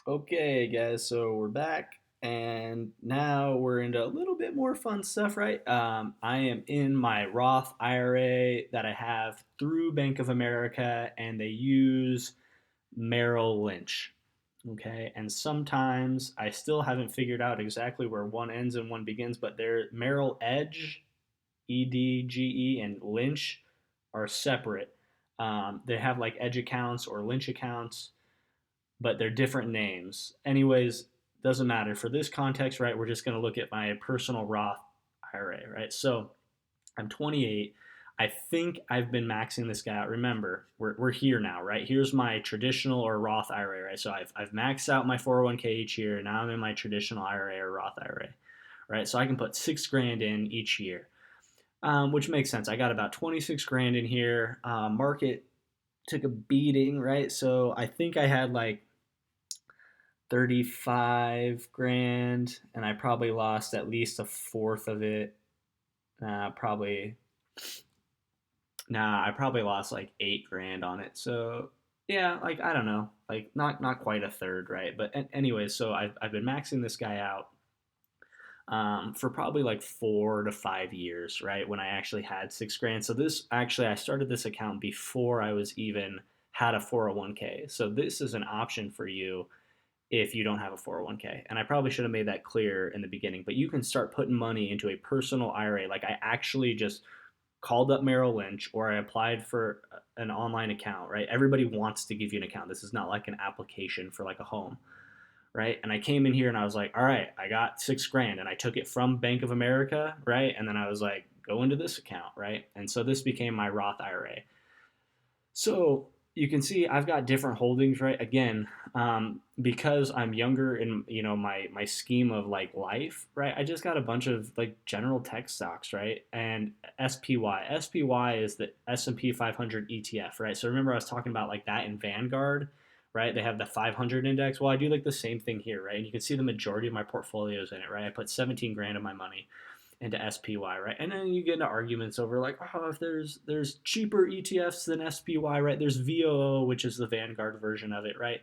Okay, guys, so we're back, and now we're into a little bit more fun stuff, right? I am in my Roth IRA that I have through Bank of America, and they use Merrill Lynch. Okay, and sometimes I still haven't figured out exactly where one ends and one begins, but they're Merrill Edge, EDGE, and Lynch are separate. They have like Edge accounts or Lynch accounts, but they're different names. Anyways, doesn't matter. For this context, right, we're just going to look at my personal Roth IRA, right? So I'm 28. I think I've been maxing this guy out. Remember, we're here now, right? Here's my traditional or Roth IRA, right? So I've maxed out my 401k each year. Now I'm in my traditional IRA or Roth IRA, right? So I can put 6 grand in each year, which makes sense. I got about 26 grand in here. Market took a beating, right? So I think I had like 35 grand, and I probably lost at least a fourth of it. Probably, I probably lost like 8 grand on it. So yeah, like I don't know, like not quite a third, right? But anyways, so I've been maxing this guy out for probably like 4 to 5 years, right? When I actually had 6 grand. So this actually I started this account before I was even had a 401k. So this is an option for you if you don't have a 401k. And I probably should have made that clear in the beginning, but you can start putting money into a personal IRA. Like I actually just called up Merrill Lynch or I applied for an online account, right? Everybody wants to give you an account. This is not like an application for like a home, right? And I came in here and I was like, all right, I got 6 grand and I took it from Bank of America, right? And then I was like, go into this account, right? And so this became my Roth IRA. So you can see I've got different holdings, right? Again, because I'm younger in my scheme of like life, right? I just got a bunch of like general tech stocks, right? And SPY is the S&P 500 ETF, right? So remember I was talking about like that in Vanguard, right? They have the 500 index. Well, I do like the same thing here, right? And you can see the majority of my portfolios in it, right? I put 17 grand of my money into SPY, right? And then you get into arguments over like, oh, if there's cheaper ETFs than SPY, right? There's VOO, which is the Vanguard version of it, right?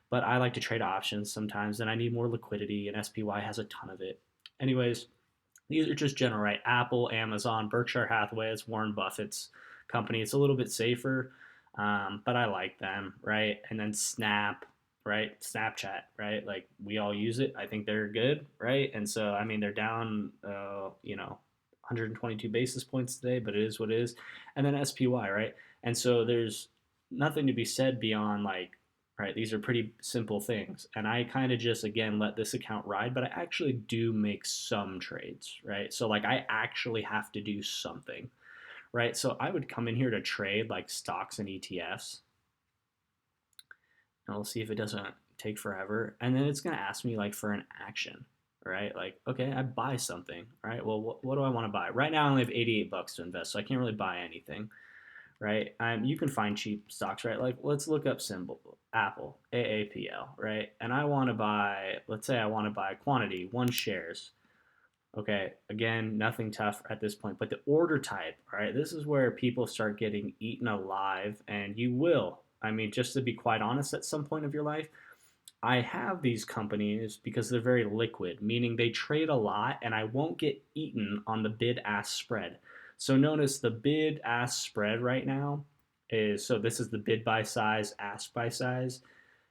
But I like to trade options sometimes, and I need more liquidity, and SPY has a ton of it. Anyways, these are just general, right? Apple, Amazon, Berkshire Hathaway, it's Warren Buffett's company. It's a little bit safer, but I like them, right? And then Snap, right? Snapchat, right? Like we all use it. I think they're good, right? And so, I mean, they're down, 122 basis points today, but it is what it is. And then SPY, right? And so there's nothing to be said beyond like, right, these are pretty simple things. And I kind of just, again, let this account ride, but I actually do make some trades, right? So, like, I actually have to do something, right? So, I would come in here to trade like stocks and ETFs, and we'll see if it doesn't take forever. And then it's going to ask me like for an action, right? Like, okay, I buy something, right? Well, what do I want to buy? Right now, I only have 88 bucks to invest, so I can't really buy anything, right? You can find cheap stocks, right? Like let's look up symbol Apple, AAPL, right? And I want to buy, let's say I want to buy quantity, 1 shares. Okay, again, nothing tough at this point, but the order type, right? This is where people start getting eaten alive, and you will. I mean, just to be quite honest, at some point of your life, I have these companies because they're very liquid, meaning they trade a lot and I won't get eaten on the bid ask spread. So notice the bid ask spread right now is so this is the bid by size, ask by size.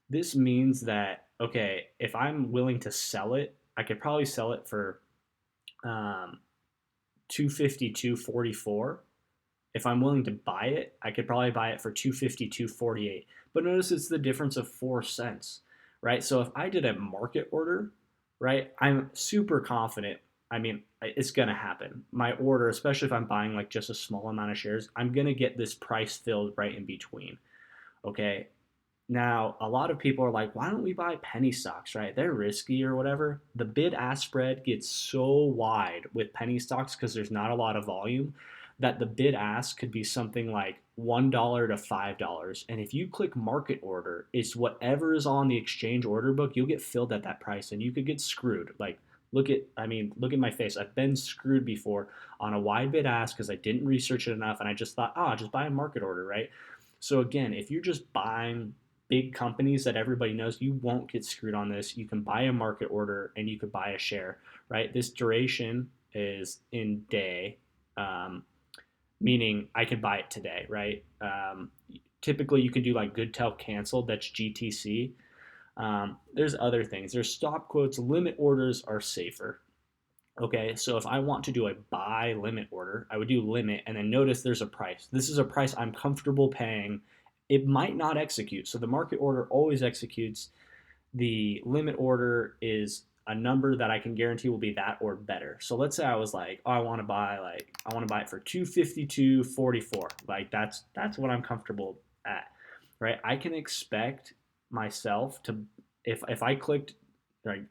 This means that, okay, if I'm willing to sell it, I could probably sell it for 252.44. If I'm willing to buy it, I could probably buy it for 252.48. But notice it's the difference of 4 cents, right? So if I did a market order, right, I'm super confident. I mean, it's gonna happen. My order, especially if I'm buying like just a small amount of shares, I'm gonna get this price filled right in between. Okay. Now, a lot of people are like, why don't we buy penny stocks, right? They're risky or whatever. The bid ask spread gets so wide with penny stocks because there's not a lot of volume that the bid ask could be something like $1 to $5. And if you click market order, it's whatever is on the exchange order book, you'll get filled at that price and you could get screwed. Like, look at my face. I've been screwed before on a wide bid ask because I didn't research it enough and I just thought, just buy a market order, right? So again, if you're just buying big companies that everybody knows, you won't get screwed on this. You can buy a market order and you could buy a share, right? This duration is in day, um, meaning I could buy it today, right? Typically, you can do like good till cancel. That's GTC. There's other things. There's stop quotes. Limit orders are safer. Okay, so if I want to do a buy limit order, I would do limit and then notice there's a price. This is a price I'm comfortable paying. It might not execute. So the market order always executes. The limit order is a number that I can guarantee will be that or better. So let's say I was like, oh, I want to buy it for 252.44. Like that's what I'm comfortable at. Right? I can expect myself to if I clicked right,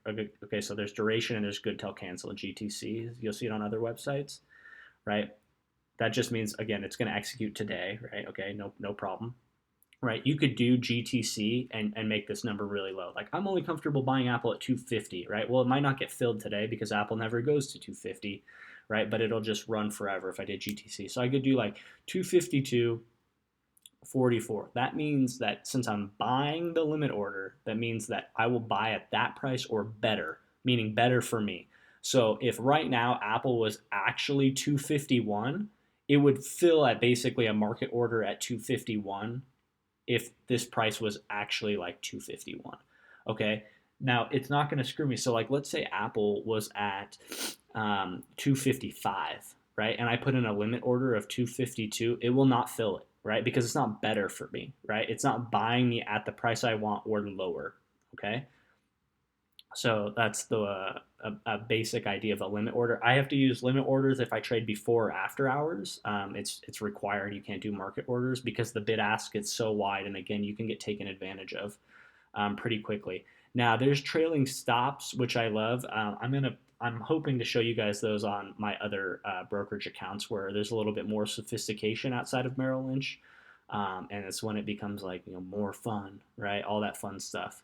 okay, so there's duration and there's good till cancel GTC. You'll see it on other websites, right? That just means again it's going to execute today, right? Okay, no problem, right? You could do GTC and make this number really low. Like I'm only comfortable buying Apple at 250, right? Well, it might not get filled today because Apple never goes to 250, right? But it'll just run forever if I did GTC. So I could do like 252.44. That means that since I'm buying the limit order, that means that I will buy at that price or better, meaning better for me. So if right now Apple was actually 251, it would fill at basically a market order at 251 if this price was actually like 251. Okay. Now it's not going to screw me. So like let's say Apple was at 255, right? And I put in a limit order of 252, it will not fill it, right? Because it's not better for me, right? It's not buying me at the price I want or lower. Okay. So that's a basic idea of a limit order. I have to use limit orders if I trade before or after hours. It's required. You can't do market orders because the bid ask gets so wide, and again, you can get taken advantage of pretty quickly. Now, there's trailing stops, which I love. I'm hoping to show you guys those on my other brokerage accounts where there's a little bit more sophistication outside of Merrill Lynch, and it's when it becomes like more fun, right? All that fun stuff.